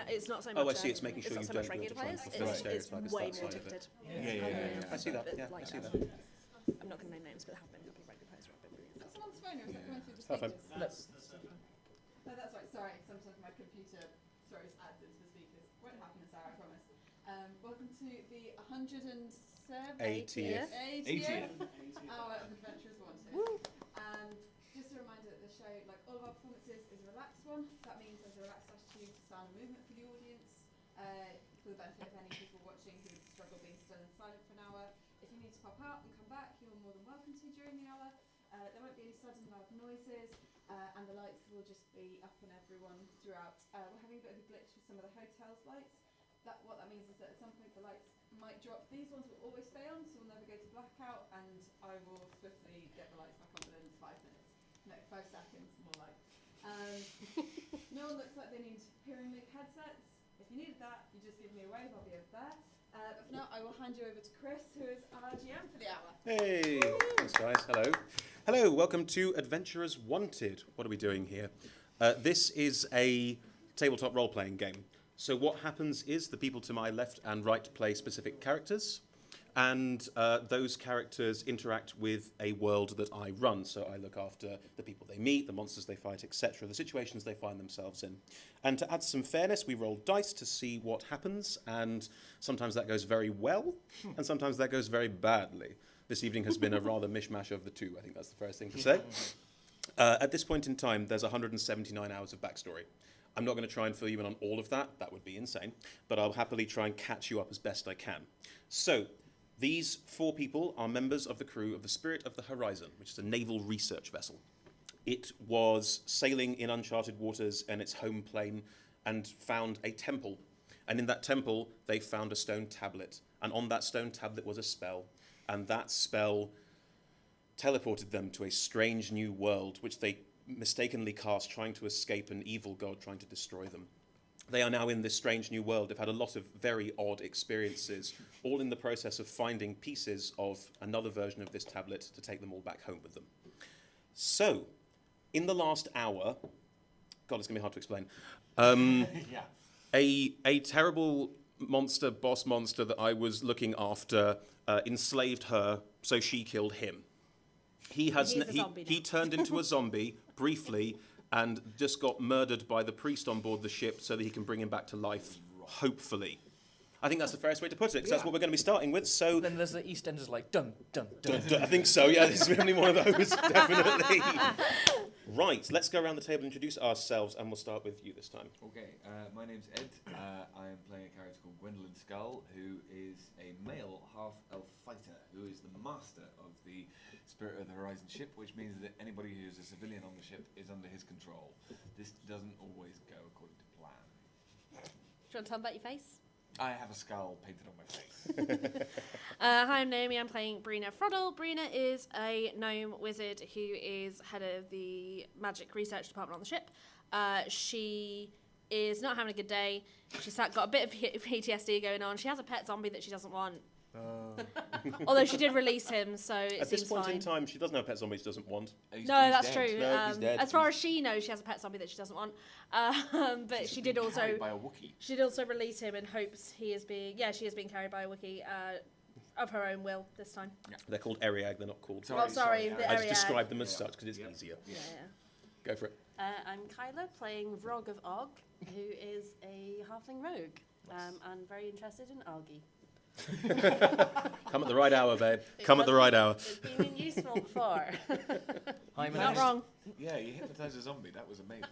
it's not so much. Oh, I see. It's making sure you so don't much regular try and players. fulfill It's stereotypes, way that more side of ticketed. I see that. Yeah, I see that. I'm not going to name names, but there have been a couple of regular players who have been brilliant. Is that someone's phone or is that coming through the Fine. speakers? No, that's right. Sorry, sometimes my computer throws ads into the speakers. Won't happen this hour, I promise. Welcome to the 180th hour of Adventurers Wanted. Just a reminder that the show, like all of our performances, is a relaxed one. That means there's a relaxed attitude to sound and movement for the audience, for the benefit of any people watching who would struggle being still and silent for an hour. If you need to pop out and come back, you're more than welcome to during the hour. There won't be any sudden loud noises, and the lights will just be up on everyone throughout. We're having a bit of a glitch with some of the hotel's lights. What that means is that at some point the lights might drop. These ones will always stay on, so we'll never go to blackout, and I will swiftly get the lights back on within 5 minutes. No, 5 seconds, more like. No one looks like they need hearing link headsets. If you needed that, you just give me a wave, I'll be over there. But for now, I will hand you over to Chris, who is our GM for the hour. Hey, thanks guys. Hello. Hello, welcome to Adventurers Wanted. What are we doing here? This is a tabletop role-playing game. So what happens is the people to my left and right play specific characters, and those characters interact with a world that I run. So I look after the people they meet, the monsters they fight, etc., the situations they find themselves in. And to add some fairness, we roll dice to see what happens, and sometimes that goes very well, and sometimes that goes very badly. This evening has been a rather mishmash of the two, I think that's the first thing to say. At this point in time, there's 179 hours of backstory. I'm not going to try and fill you in on all of that. That would be insane. But I'll happily try and catch you up as best I can. So, these 4 people are members of the crew of the Spirit of the Horizon, which is a naval research vessel. It was sailing in uncharted waters in its home plane and found a temple. And in that temple, they found a stone tablet. And on that stone tablet was a spell. And that spell teleported them to a strange new world, which they mistakenly cast, trying to escape an evil god trying to destroy them. They are now in this strange new world. They've had a lot of very odd experiences, all in the process of finding pieces of another version of this tablet to take them all back home with them. So, in the last hour, God, it's going to be hard to explain, a terrible monster, boss monster that I was looking after, enslaved her, so she killed him. He turned into a zombie briefly and just got murdered by the priest on board the ship so that he can bring him back to life, hopefully. I think that's the fairest way to put it, because that's what we're going to be starting with. So then there's the EastEnders like dun dun dun. I think so. Yeah, this is definitely one of those. Definitely. Right, let's go around the table and introduce ourselves, and we'll start with you this time. Okay, my name's Ed. I am playing a character called Gwendolyn Skull, who is a male half-elf fighter, who is the master of the Spirit of the Horizon ship, which means that anybody who's a civilian on the ship is under his control. This doesn't always go according to plan. Do you want to tell about your face? I have a skull painted on my face. Hi, I'm Naomi. I'm playing Brina Froddle. Brina is a gnome wizard who is head of the magic research department on the ship. She is not having a good day. She's got a bit of PTSD going on. She has a pet zombie that she doesn't want. Although she did release him, so it seems fine. At this point in time, she doesn't have a pet zombie she doesn't want. No, that's true. No, he's dead. As far as she knows, she has a pet zombie that she doesn't want. But she did also carried by a Wookiee. She did also release him in hopes she is being carried by a Wookiee of her own will this time. Yeah. They're called Eriag. They're not called. Sorry. I just describe them as such because it's easier. Yeah. Go for it. I'm Kyla, playing Vrog of Og, who is a halfling rogue, and very interested in algae. Come at the right hour, babe. Come at the right hour. It's been useful before. Hi, Not wrong. Yeah, you hypnotised a zombie. That was amazing.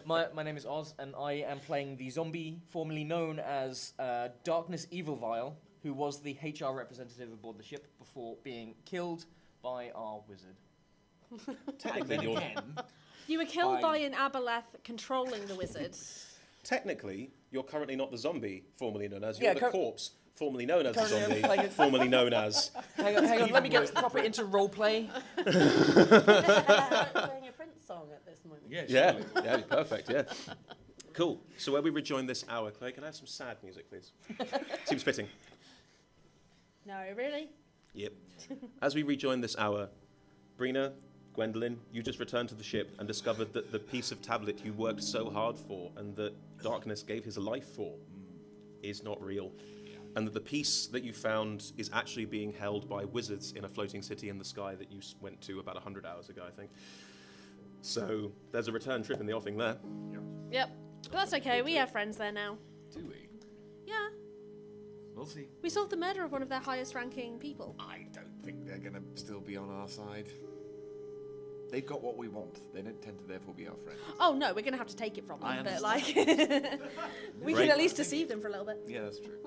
My name is Oz, and I am playing the zombie formerly known as Darkness Evil Vial, who was the HR representative aboard the ship before being killed by our wizard. Technically, You were killed by an aboleth controlling the wizard. Technically, you're currently not the zombie formerly known as. You're the corpse formerly known as the Currently zombie formerly known as. Hang on, let me get proper into roleplay. Playing a Prince song at this moment. Yeah, perfect, yeah. Cool. So where we rejoin this hour, Clay, can I have some sad music, please? Seems fitting. No, really? Yep. As we rejoin this hour, Brina, Gwendolyn, you just returned to the ship and discovered that the piece of tablet you worked so hard for and that Darkness gave his life for is not real. And that the piece that you found is actually being held by wizards in a floating city in the sky that you went to about 100 hours ago, I think. So there's a return trip in the offing there. Yep. But that's okay. We have friends there now. Do we? Yeah. We'll see. We solved the murder of one of their highest-ranking people. I don't think they're going to still be on our side. They've got what we want. They don't tend to therefore be our friends. Oh no, we're gonna have to take it from them. I But like, we Right. can at least deceive them for a little bit. Yeah, that's true.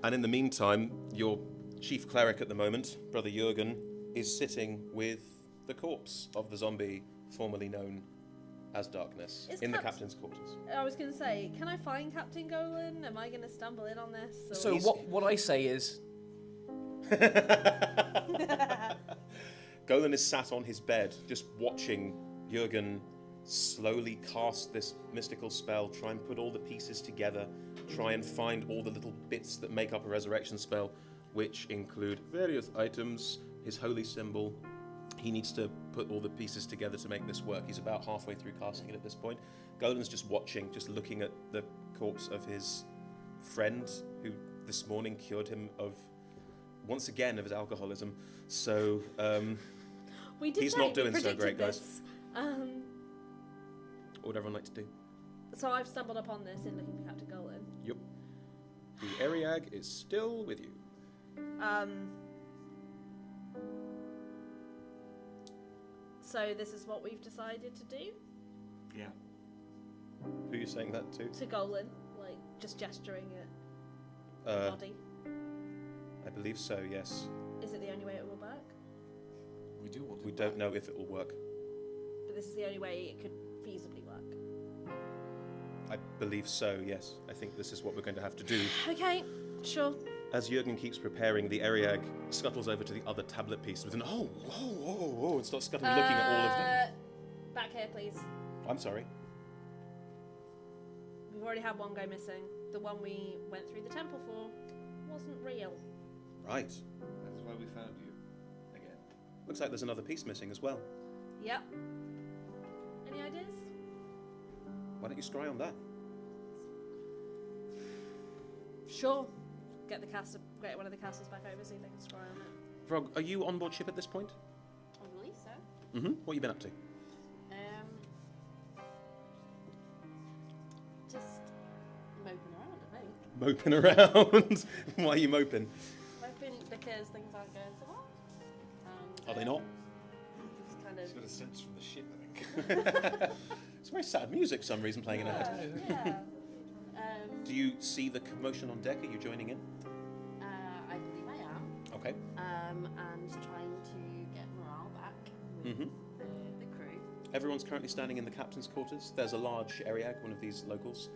And in the meantime, your chief cleric at the moment, Brother Jurgen, is sitting with the corpse of the zombie formerly known as Darkness Is in the Cap- captain's quarters. I was gonna say, can I find Captain Golan? Am I gonna stumble in on this? Or... So what I say is, Golan is sat on his bed, just watching Jurgen slowly cast this mystical spell, try and put all the pieces together, try and find all the little bits that make up a resurrection spell, which include various items, his holy symbol. He needs to put all the pieces together to make this work. He's about halfway through casting it at this point. Golan's just watching, just looking at the corpse of his friend who this morning cured him of, once again, of his alcoholism. So, we did he's say not doing we so great, predicted guys. this. What would everyone like to do? So I've stumbled upon this in looking for Captain Golan. Yep. The Ariag is still with you. So this is what we've decided to do Yeah. Who are you saying that to? to Golan, like just gesturing at the Uh, body. I believe so, yes. Is it the only way it will work? We do want to. We don't know if it will work. But this is the only way it could feasibly work. I believe so, yes. I think this is what we're going to have to do. Okay, sure. As Jurgen keeps preparing, the Ariag scuttles over to the other tablet piece with an oh, and starts scuttling, looking at all of them. Back here, please. I'm sorry. We've already had one go missing. The one we went through the temple for wasn't real. Right. That's why we found you. Again. Looks like there's another piece missing as well. Yep. Any ideas? Why don't you scry on that? Sure. Get one of the casters back over, see if they can scry on it. Frog, are you on board ship at this point? I believe so. Mm-hmm. What have you been up to? Just moping around, I think. Moping around. Why are you moping? Moping because things aren't going so well. And, Are they not? Just kind of. It's got a sense from the ship, I think. It's very sad music for some reason playing in her head. Yeah. Do you see the commotion on deck? Are you joining in? I believe I am. Okay. And trying to get morale back with Mm-hmm. the crew. Everyone's currently standing in the captain's quarters. There's a large Ariag, one of these locals,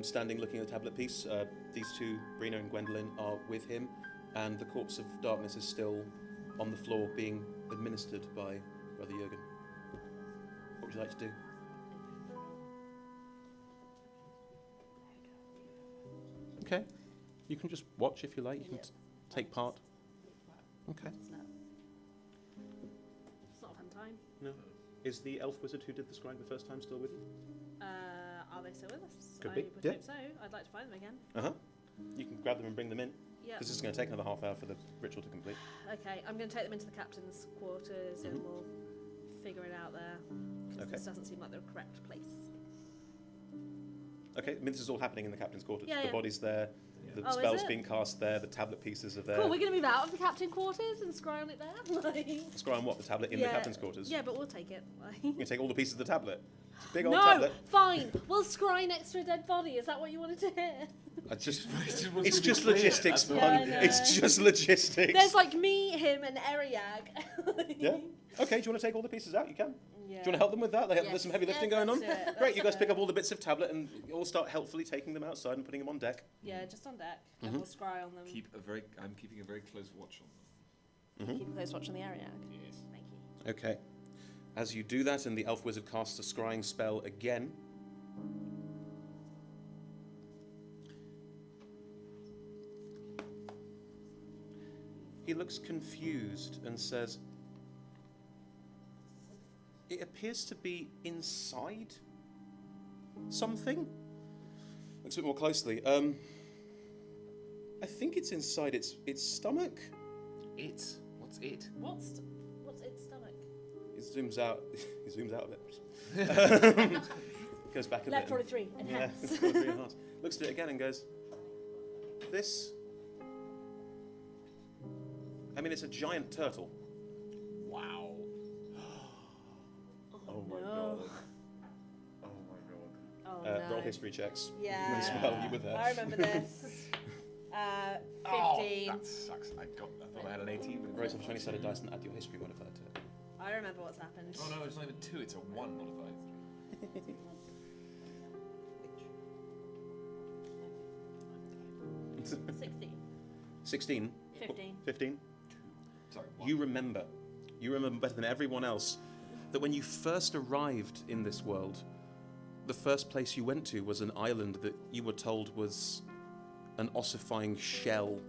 standing looking at the tablet piece. These two, Brina and Gwendolyn, are with him, and the corpse of Darkness is still on the floor being administered by Brother Jurgen. What would you like to do? Okay. You can just watch if you like. You can take part. Okay. It's not. It's not a fun time. No. Is the elf wizard who did the scribe the first time still with you? Are they still with us? Could I be, would yeah. hope so. I'd like to find them again. Uh-huh. You can grab them and bring them in. Yeah. Because this is going to take another half hour for the ritual to complete. Okay, I'm going to take them into the captain's quarters and Mhm. we'll figure it out there. 'Cause Okay. this doesn't seem like the correct place. Okay, I mean, this is all happening in the captain's quarters. Yeah, The yeah. body's there, the Oh, is spell's it? being cast there, the tablet pieces are there. Cool, we're going to move out of the captain quarters and scry on it there. Like, Scry on what? The tablet in the captain's quarters? Yeah, but we'll take it. Like. You can take all the pieces of the tablet. It's a big old No, tablet. fine. We'll scry next to a dead body. Is that what you wanted to hear? It's just It's logistics, man. Yeah, I know. It's just logistics. There's like me, him, and Ariag. Yeah? Okay, do you want to take all the pieces out? You can. Yeah. Do you want to help them with that? There's Yes. some heavy lifting Yes, going on. let's do it. Great, you guys Let's pick do up all the bits of tablet and you all start helpfully taking them outside and putting them on deck. Yeah, just on deck. Mhm. And we'll scry on them. I'm keeping a very close watch on Mhm. Keep a close watch on the Ariag. them. Yes. Thank you. Okay. As you do that and the elf wizard casts a scrying spell again, he looks confused and says, appears to be inside something. Looks a bit more closely. I think it's inside its stomach. It? What's it? What's its stomach? It zooms out. He zooms out a bit. Goes back a Left bit. 43, enhance. Yeah, 43 enhance. Looks at it again and goes, this. I mean, it's a giant turtle. Wow. Oh my no. god. Oh my god. Oh, no. Roll history checks. Yeah. As well, you were there. I remember this. 15. Oh, that sucks. I thought I had an 18. But Roll some 20-sided dice and add your history modifier to it. I remember what's happened. Oh no, it's not even 2, it's a 1 modified. 16. 16. 15. 15. Sorry, 1. You remember better than everyone else that when you first arrived in this world, the first place you went to was an island that you were told was an ossifying shell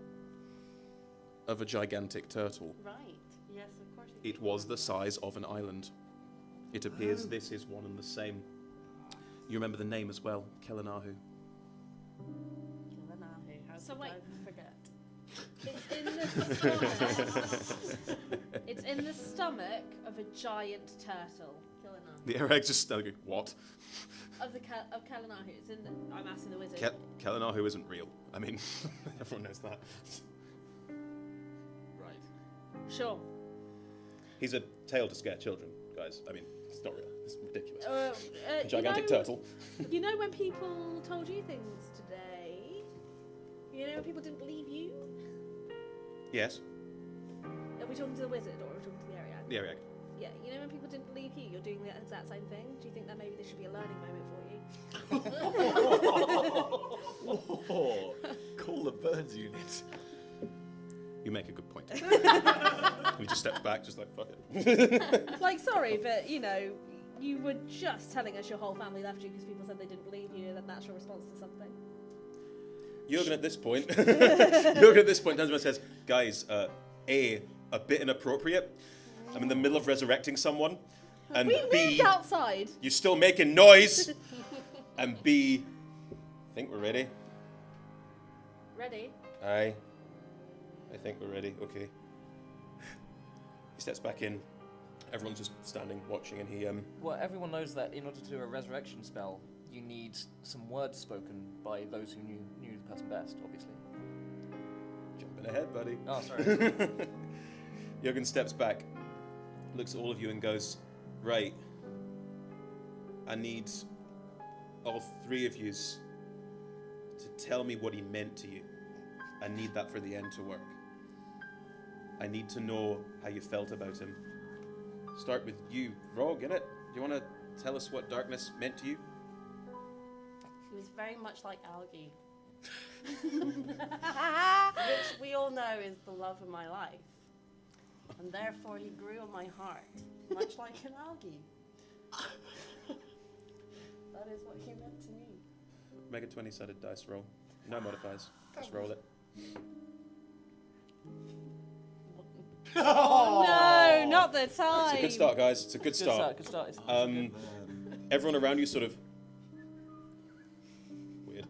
of a gigantic turtle. Right. Yes, of course. It was the size of an island. It appears this is one and the same. You remember the name as well, Kelanahu. How So could wait. I forget? It's in the stomach. It's in the stomach of a giant turtle. Killing The Ereg just going, what? Of Kalanahu. It's in the, I'm asking the wizard. Kelanahu isn't real. I mean, everyone knows that. Right. Sure. He's a tale to scare children, guys. I mean, it's not real. It's ridiculous. A Gigantic turtle. You know when people told you things today? You know when people didn't believe you? Yes, Are we talking to the wizard or are we talking to the Ariad? the Ereg. Yeah, you know when people didn't believe you, you're doing the exact same thing? Do you think that maybe this should be a learning moment for you? Oh, call the Burns unit. You make a good point. He just steps back, just like, fuck it. Like, sorry, but, you know, you were just telling us your whole family left you because people said they didn't believe you and a natural response to something. Jürgen at this point, Jürgen at this point turns around and says, guys, A, a bit inappropriate. I'm in the middle of resurrecting someone. And We B, moved outside. you're still making noise. And B, I think we're ready. Ready? Aye. I think we're ready. Okay. He steps back in. Everyone's just standing, watching, and he Well, everyone knows that in order to do a resurrection spell, you need some words spoken by those who knew the person best, obviously. jumping ahead, buddy. Oh, sorry. Jürgen steps back, looks at all of you, and goes, "Right. I need all three of yous to tell me what he meant to you. I need that for the end to work. I need to know how you felt about him. Start with you, Rogue, innit? Do you want to tell us what darkness meant to you?" He was very much like algae. Which we all know is the love of my life. And therefore he grew on my heart, much like an algae. That is what he meant to me. Make a 20-sided dice roll. No modifiers. Just roll it. Oh, no, not the time. It's a good start, guys. It's a good start. Good start. Everyone around you sort of weird.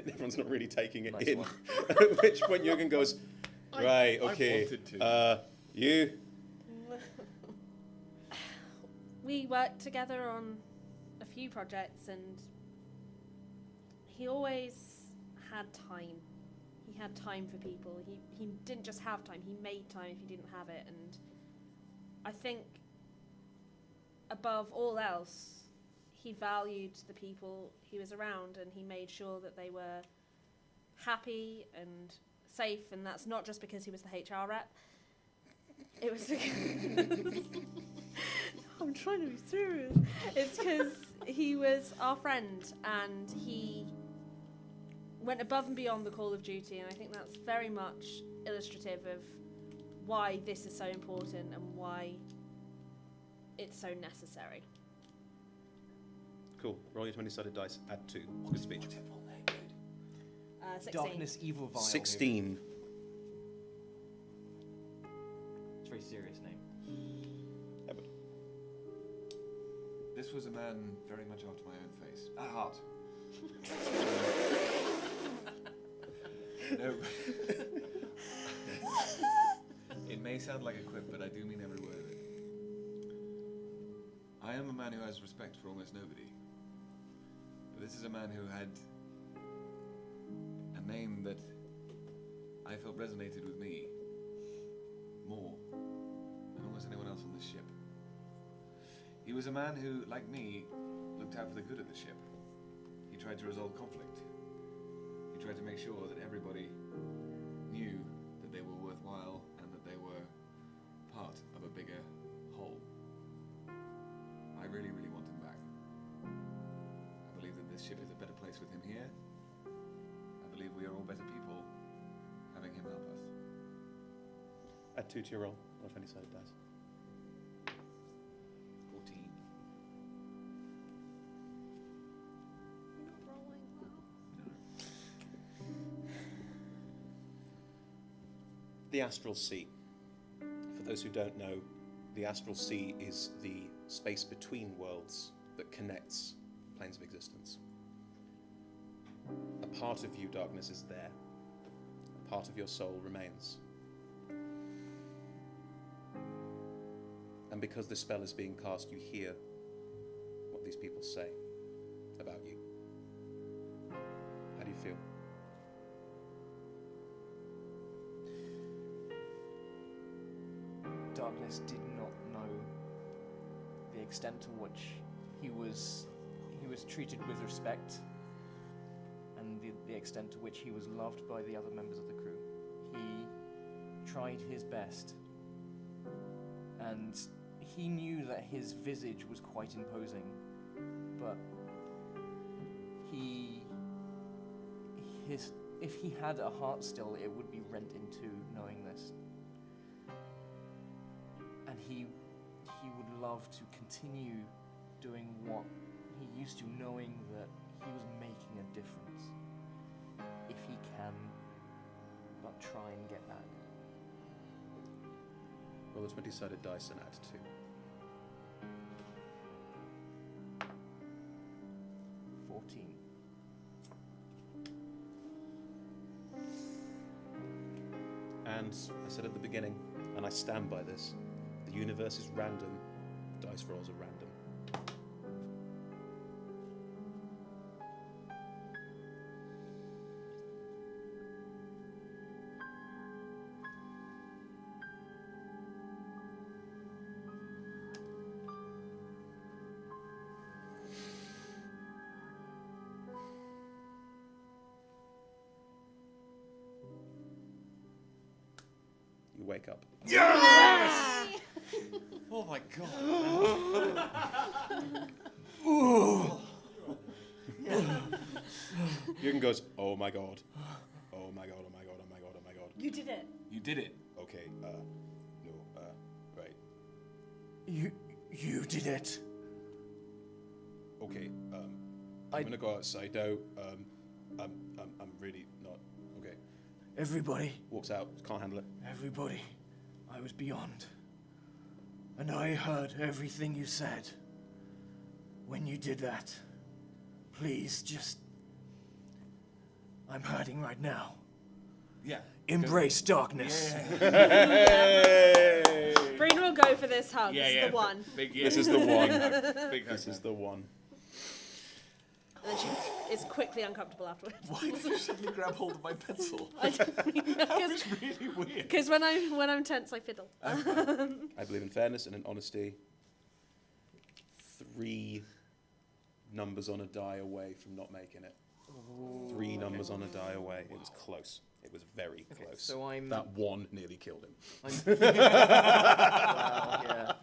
Everyone's not really taking it Nice in. one. At which point Jürgen goes, right, I okay. wanted to. You. We worked together on a few projects and he always had time. He had time for people. He didn't just have time, he made time if he didn't have it. And I think above all else, he valued the people he was around and he made sure that they were happy and safe. And that's not just because he was the HR rep. It was because I'm trying to be serious. It's because he was our friend and he went above and beyond the call of duty, and I think that's very much illustrative of why this is so important and why it's so necessary. Cool. Roll your 20-sided dice. Add 2. Good speech. 16. Darkness, evil, vile. 16. It's a very serious name. Edward. This was a man very much after my own face. Heart. No. It may sound like a quip, but I do mean every word of it. I am a man who has respect for almost nobody. But this is a man who had a name that I felt resonated with me more than almost anyone else on this ship. He was a man who, like me, looked out for the good of the ship. He tried to resolve conflict. He tried to make sure that everybody knew that they were worthwhile and that they were part of a bigger whole. I really, really want him back. I believe that this ship is a better place with him here. I believe we are all better people having him help us. Add 2 to your roll, or 20-sided dice. 14. Not rolling well. The Astral Sea. For those who don't know, the Astral Sea is the space between worlds that connects planes of existence. A part of you, darkness, is there. A part of your soul remains. And because this spell is being cast, you hear what these people say about you. How do you feel? Darkness did not know the extent to which he was treated with respect, and the extent to which he was loved by the other members of the crew. He tried his best, and he knew that his visage was quite imposing, but if he had a heart still, it would be rent in two knowing this. And he would love to continue doing what he used to, knowing that he was making a difference. If he can but try and get back. Roll the 20-sided dice and add 2. 14. And I said at the beginning, and I stand by this, the universe is random, dice rolls are random. You wake up. Oh my god. Jürgen goes, oh my god. Oh my god, oh my god, oh my god, oh my god. You did it. You did it. Okay, no, right. You did it. Okay, I'm gonna go outside now. I'm really not, okay. Everybody, Walks out, can't handle it. everybody, I was beyond. And I heard everything you said. When you did that, please just... I'm hurting right now. Yeah. Embrace darkness. Hey! Brina will go for this hug. Yeah, It's yeah. the one. Big, yeah. This is the one. Big This is the one. And then she is quickly uncomfortable afterwards. Why did you suddenly grab hold of my pencil? I don't know, That was really weird. because when I'm tense, I fiddle. I believe in fairness and in honesty. 3 numbers on a die away from not making it. 3 numbers on a die away. It was close. It was very Okay, close. so I'm... That one nearly killed him. Wow, yeah.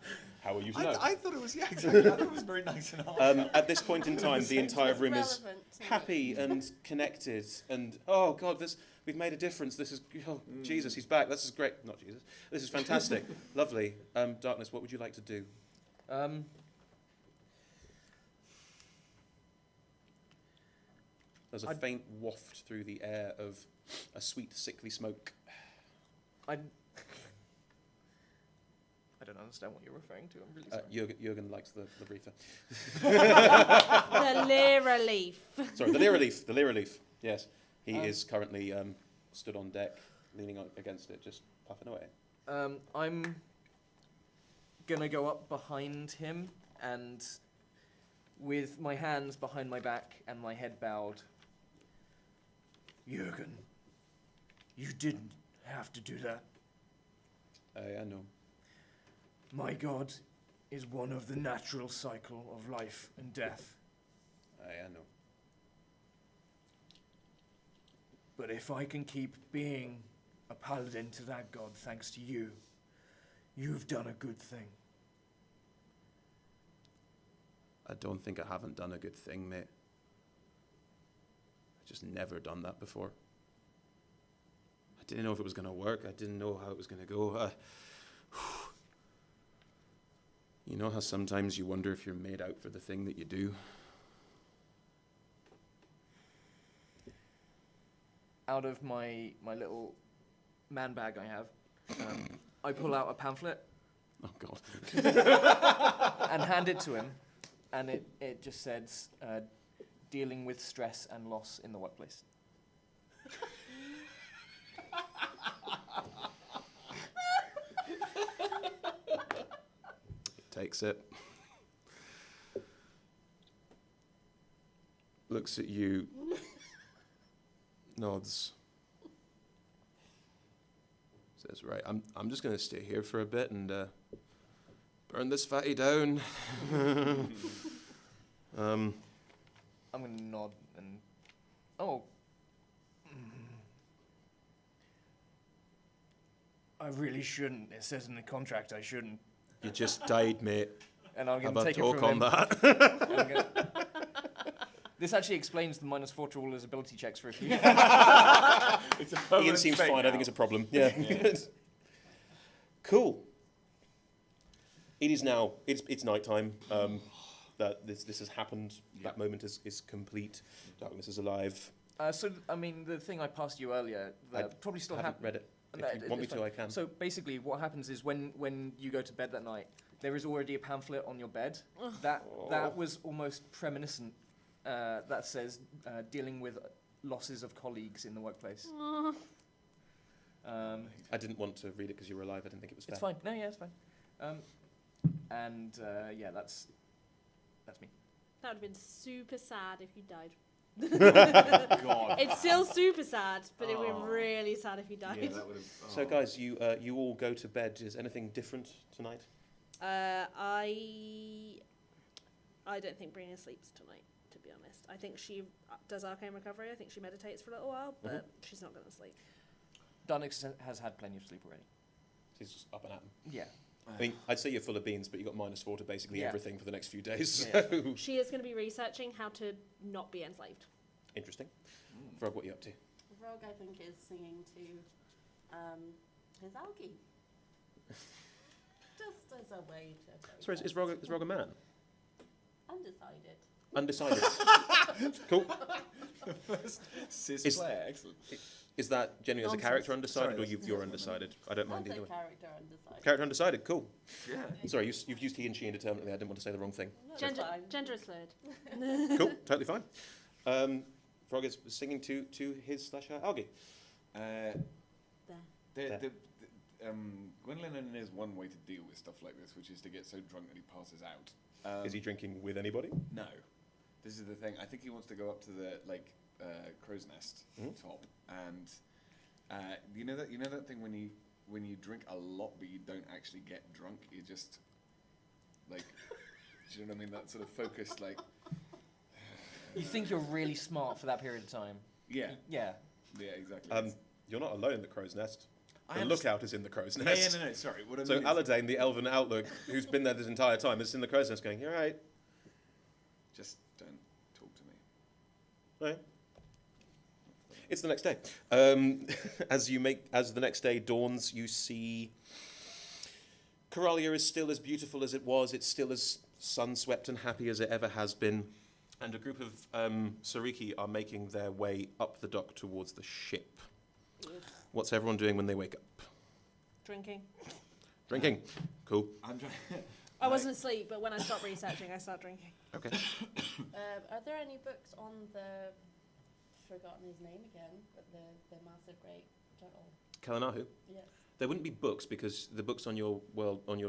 How are you to know? I thought it was, yeah, exactly. I thought it was very nice and hard. At this point in time, the entire room is Relevant to me. happy and connected, and oh god, we've made a difference. This is Jesus, he's back. This is great. Not Jesus. This is fantastic. Lovely. Darkness, what would you like to do? There's a faint waft through the air of a sweet, sickly smoke. I don't understand what you're referring to. I'm really sorry. Jürgen likes the reefer. The Lyra leaf. Sorry, the Lyra leaf. The Lyra leaf. Yes, he is currently stood on deck, leaning against it, just puffing away. I'm gonna go up behind him and, with my hands behind my back and my head bowed, Jürgen, you didn't have to do that. I know. My God is one of the natural cycle of life and death. I know. But if I can keep being a paladin to that God thanks to you, you've done a good thing. I don't think I haven't done a good thing, mate. I've just never done that before. I didn't know if it was going to work. I didn't know how it was going to go. You know how sometimes you wonder if you're made out for the thing that you do? Out of my little man bag I have, I pull out a pamphlet Oh, God. and hand it to him, and it just says, dealing with stress and loss in the workplace. Takes it. Looks at you. Nods. Says, right, I'm just going to stay here for a bit and burn this fatty down. I'm going to nod and... Oh. I really shouldn't. It says in the contract I shouldn't. You just died, mate. And I'm going Have to a take it talk from on him. that. This actually explains the -4 to all his ability checks for a few. It's a Ian permanent seems trait fine. I now. think it's a problem. Yeah. Cool. It is now. It's nighttime. That this has happened. That moment is complete. Darkness is alive. I mean, the thing I passed you earlier, that probably still haven't happens. read it. If No, you want me it's to, fine. I can. So basically, what happens is when you go to bed that night, there is already a pamphlet on your bed. That was almost premonition. That says dealing with losses of colleagues in the workplace. I didn't want to read it because you were alive. I didn't think it was fair. It's fine. No, yeah, it's fine. Yeah, that's me. That would have been super sad if you died. God. It's still super sad, but it would Oh. be really sad if you Yeah, died. that would have. So, guys, you all go to bed. Is anything different tonight? I don't think Brina sleeps tonight, to be honest. I think she does arcane recovery. I think she meditates for a little while, but she's not going to sleep. Dunix has had plenty of sleep already. She's just up and at 'em. Yeah. I mean, I'd say you're full of beans, but you got -4 to basically Yeah. everything for the next few days. Yeah. So She is going to be researching how to not be enslaved. interesting. Frog, what are you up to? Rogue, I think, is singing to his algae. Just as a way to... Sorry, is Rog a man? Undecided. Undecided. Cool. Cis Is- player, excellent. Is that genuinely as a Nonsense. character undecided, Sorry, or you're undecided? I don't mind As either a way. character undecided. Character undecided, cool. Yeah. Sorry, you've used he and she indeterminately. I didn't want to say the wrong thing. No, it's Gender, fine. gender is fluid. Cool, totally fine. Frog is singing to his/her algae. Gwendolyn only knows one way to deal with stuff like this, which is to get so drunk that he passes out. Is he drinking with anybody? No. This is the thing. I think he wants to go up to the crow's nest top, and you know that thing when you drink a lot but you don't actually get drunk. You just like, do you know what I mean? That sort of focused like. You think you're really smart for that period of time. Yeah. Yeah. Yeah. Exactly. You're not alone in the crow's nest. I The lookout is in the crow's Yeah, nest. no. Sorry. What I So mean is Aladane, the elven outlook, who's been there this entire time, is in the crow's nest going, "You're right." just don't talk to me. Right. It's the next day. As the next day dawns, you see Coralia is still as beautiful as it was. It's still as sun-swept and happy as it ever has been. And a group of Sariki are making their way up the dock towards the ship. What's everyone doing when they wake up? Drinking. Drinking. Cool. I'm trying. I wasn't asleep, but when I stopped researching, I started drinking. Okay. Are there any books on the... forgotten his name again, but the massive great turtle? Kalanahu. Yes. There wouldn't be books because the books on your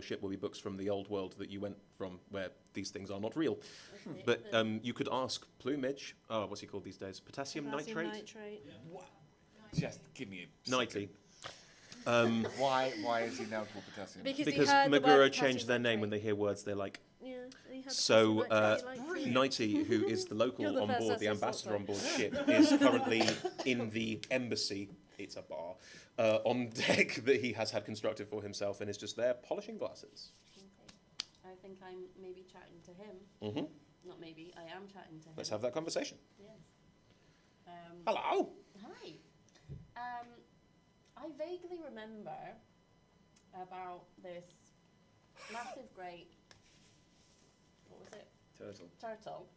ship will be books from the old world that you went from, where these things are not real. Okay, But then- you could ask Plumage. Oh, what's he called these days? Potassium nitrate. What? Just give me a Nightly. Why is he now called potassium? Because Magura changed their name when they hear words they like. Yeah, he had So, potassium nitrate, he liked it. Nighty, who is the local You're the on first board, the person ambassador on to board the ship, is currently in the embassy. It's a bar on deck that he has had constructed for himself, and is just there polishing glasses. Okay. I think I'm maybe chatting to him. Mm-hmm. Not maybe, I am chatting to him. Let's have that conversation. Yes. Hello. Hi. I vaguely remember about this massive great, what was it? Turtle.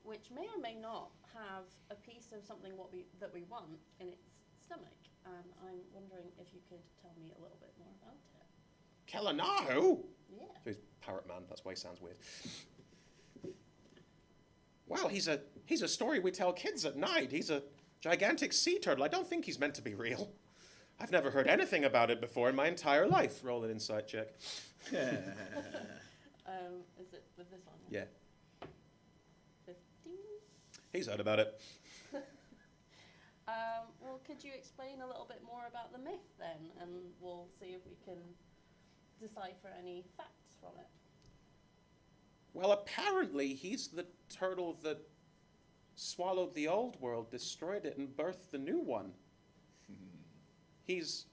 Which may or may not have a piece of something that we want in its stomach. And I'm wondering if you could tell me a little bit more about it. Kalanahu. Yeah. So he's Parrot Man. That's why he sounds weird. Well, he's a story we tell kids at night. He's a gigantic sea turtle. I don't think he's meant to be real. I've never heard anything about it before in my entire life. Roll an insight check. Is it with this one? Yeah. 15? He's heard about it. Well, could you explain a little bit more about the myth then, and we'll see if we can decipher any facts from it. Well, apparently he's the turtle that swallowed the old world, destroyed it, and birthed the new one. He's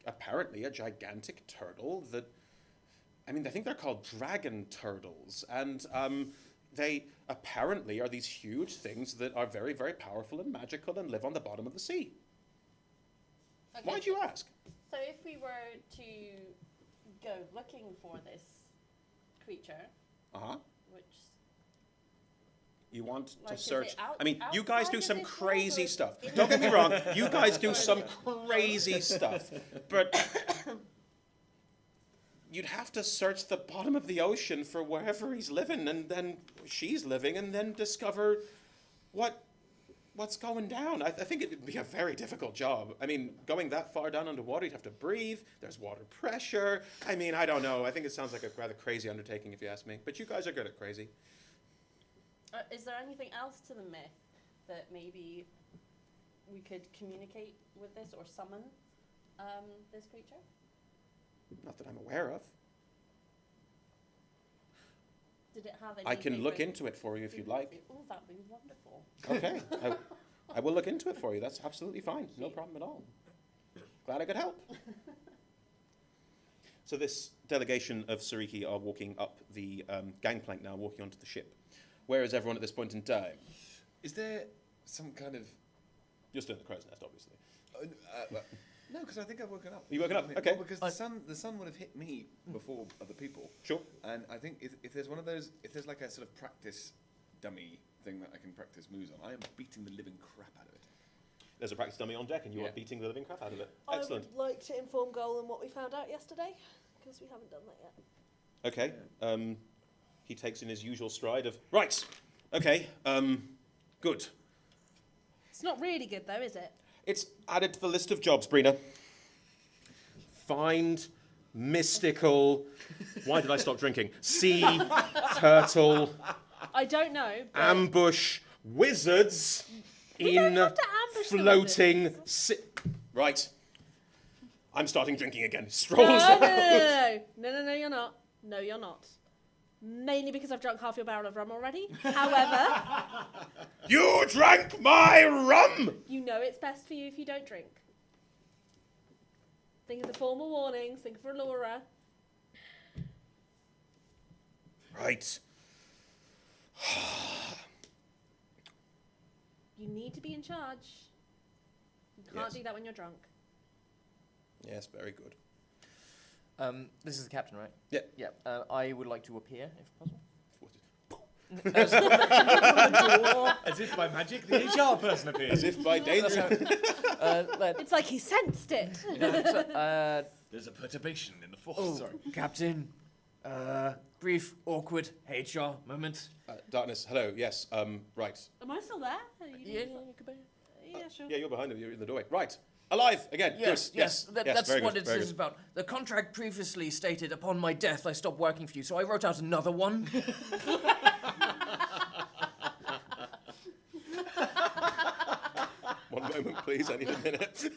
apparently a gigantic turtle that, I think they're called dragon turtles, and they apparently are these huge things that are very, very powerful and magical and live on the bottom of the sea. Okay. Why'd you ask? So if we were to go looking for this creature, Uh-huh. which... You want Like, to is search... it you guys outside do of some this world, crazy or stuff. in Don't get me it? wrong, you guys do some crazy stuff. But you'd have to search the bottom of the ocean for wherever he's living, and then she's living, and then discover what's going down. I think it'd be a very difficult job. Going that far down underwater, you'd have to breathe. There's water pressure. I don't know. I think it sounds like a rather crazy undertaking, if you ask me. But you guys are good at crazy. Is there anything else to the myth that maybe we could communicate with this or summon this creature? Not that I'm aware of. Did it have any? I can look into it for you if you'd like. Oh, that'd be wonderful. Okay. I will look into it for you. That's absolutely fine. No problem at all. Glad I could help. So this delegation of Sariki are walking up the gangplank now, walking onto the ship. Where is everyone at this point in time? Is there some kind of... You're still in the crow's nest, obviously. No, because I think I've woken up. You woken up? Well, Okay. because the sun would have hit me before other people. Sure. And I think if there's one of those, if there's like a sort of practice dummy thing that I can practice moves on, I am beating the living crap out of it. There's a practice dummy on deck, and you are beating the living crap out of it. Excellent. I would like to inform Goal on what we found out yesterday, because we haven't done that yet. Okay. He takes in his usual stride of, right, okay, good. It's not really good, though, is it? It's added to the list of jobs, Brina. Find mystical... Why did I stop drinking? Sea turtle... I don't know. But ambush wizards We don't in have to ambush the floating... Right. I'm starting drinking again. Strolls no, out. no, you're not. No, you're not. Mainly because I've drunk half your barrel of rum already. However, You drank my rum! you know it's best for you if you don't drink. Think of the formal warnings. Think of Laura. Right. You need to be in charge. You can't Yes. do that when you're drunk. Yes, very good. This is the captain, right? Yeah. Yeah. I would like to appear, if possible. As if by magic the HR person appears. As if by danger. It's like he sensed it. There's a perturbation in the force. Oh, Sorry. Captain. Brief, awkward HR moment. Darkness, hello, yes, right. Am I still there? You could be. Yeah, sure. Yeah, you're behind him, you're in the doorway. Right, alive, again, Yes, good. yes, that's very what good, it very is good. about. The contract previously stated, upon my death, I stopped working for you, so I wrote out another one. One moment, please, I need a minute.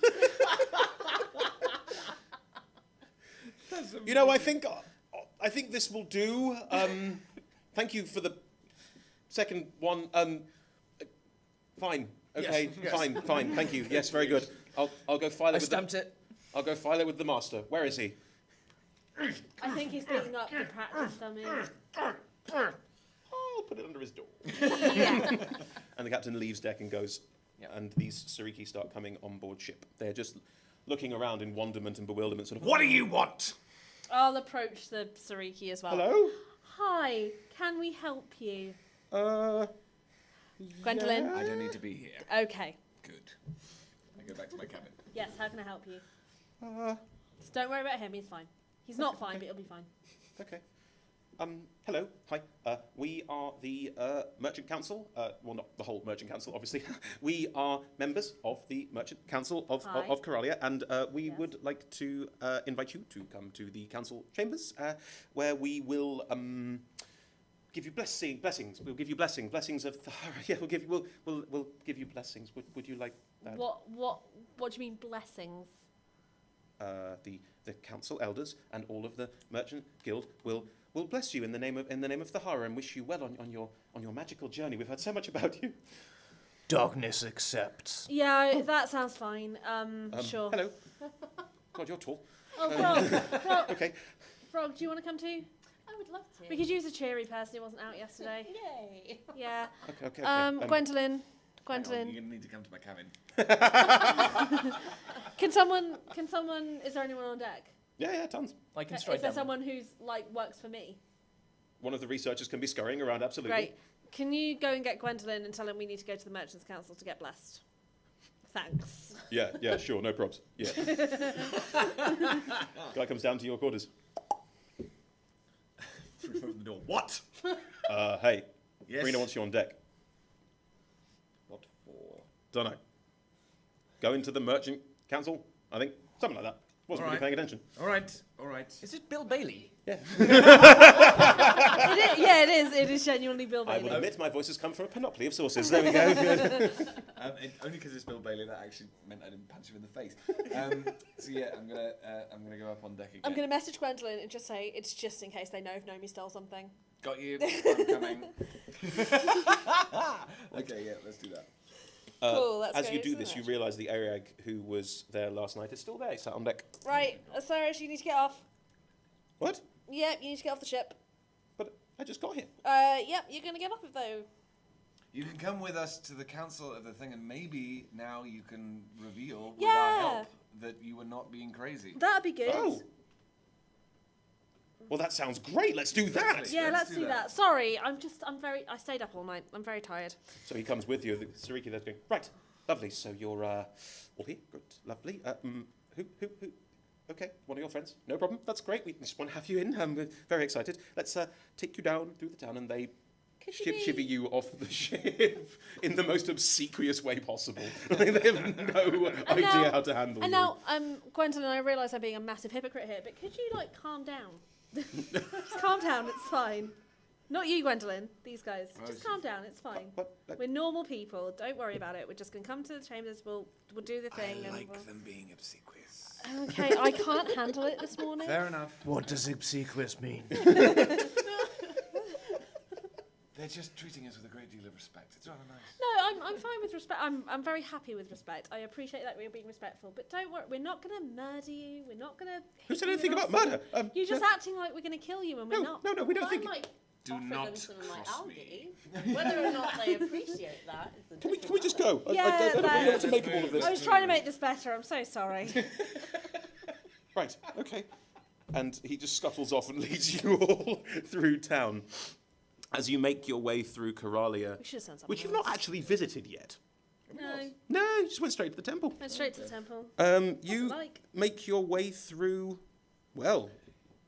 You know, I think this will do. Thank you for the second one. Fine. Okay. Yes. Fine. Thank you. Yes, very good. I'll go file it I with stamped it. I'll go file it with the master. Where is he? I think he's beating up the practice dummy. I'll put it under his door. Yeah. And the captain leaves deck and goes. And these Sariki start coming on board ship. They're just looking around in wonderment and bewilderment, sort of. What do you want? I'll approach the Sariki as well. Hello? Hi, can we help you? Gwendolyn? I don't need to be here. Okay. Good. I go back to my cabin. Yes, how can I help you? Just don't worry about him, he's fine. He's not fine, but he'll be fine. Okay. Hello. Hi. We are the Merchant Council. Well, not the whole Merchant Council, obviously. We are members of the Merchant Council of Coralia, and we would like to invite you to come to the council chambers, where we will give you blessings. We'll give you blessings of the yeah. We'll give you blessings. Would you like that? What do you mean blessings? The council elders and all of the Merchant Guild will bless you in the name of the Thahara and wish you well on your magical journey. We've heard so much about you. Darkness accepts. Yeah, that sounds fine. Sure. Hello. God, you're tall. Oh, Frog. Okay. Frog, do you want to come too? I would love to. We could use a cheery person who wasn't out yesterday. Yay. Yeah. Okay. Gwendolyn. You're going to need to come to my cabin. Can someone, is there anyone on deck? Yeah, tons. I can Is strike there down. someone who's, works for me? One of the researchers can be scurrying around, absolutely. Great. Can you go and get Gwendolyn and tell him we need to go to the Merchants' Council to get blessed? Thanks. Yeah, sure, no probs. Yeah. Guy comes down to your quarters. Open the door. What? Hey, Yes. Brina wants you on deck. What for? Don't know. Go into the Merchant Council, I think. Something like that. Wasn't really Alright. paying attention. All right. Is it Bill Bailey? Yeah. It is. It is genuinely Bill I Bailey. will admit my voice has come from a panoply of sources. There we go. Good. Only because it's Bill Bailey, that actually meant I didn't punch him in the face. So yeah, I'm gonna go up on deck again. I'm going to message Gwendolyn and just say it's just in case they know if Nomi stole something. Got you. I'm coming. Okay, yeah, let's do that. Cool, that's As great, you do isn't this, it? you realise the Ariag who was there last night is still there, sat on deck. Right, Cyrus, you need to get off. What? Yep, you need to get off the ship. But I just got here. Yep, you're going to get off it though. You can come with us to the council of the thing, and maybe now you can reveal with Yeah. our help that you were not being crazy. That'd be good. Oh. Well, that sounds great. Let's do that. Exactly. Yeah, Let's let's do do that. that. Sorry, I stayed up all night. I'm very tired. So he comes with you. The Sariki there's going, right, lovely. So you're all here. Good, lovely. Who? Okay, one of your friends. No problem. That's great. We just want to have you in. We're very excited. Let's take you down through the town, and they shiver you off the ship in the most obsequious way possible. They have no idea how to handle And you. now, Gwendolyn, I realise I'm being a massive hypocrite here, but could you calm down? Just calm down. It's fine. Not you, Gwendolyn. These guys. Just calm down. It's fine. What? We're normal people. Don't worry about it. We're just gonna come to the chambers. We'll do the thing. I and like we'll... them being obsequious. Okay, I can't handle it this morning. Fair enough. What does obsequious mean? They're just treating us with a great deal of respect. It's rather nice. No, I'm fine with respect. I'm very happy with respect. I appreciate that we're being respectful, but don't worry. We're not gonna murder you. We're not gonna. Who hit said you anything with about our murder? sword. You're just acting like we're gonna kill you, and we're not. No, we don't I think. might Do offer not them some of my cross algae. Whether or not they appreciate that is a Can we different just matter. go? Yeah, I don't know that- what to make of all of this. I was trying to make this better. I'm so sorry. Right, okay. And he just scuttles off and leads you all through town. As you make your way through Coralia, We should have done something. which you've not actually visited yet. No. No, you just went straight to the temple. Went straight to the temple. You What's it like? make your way through. Well,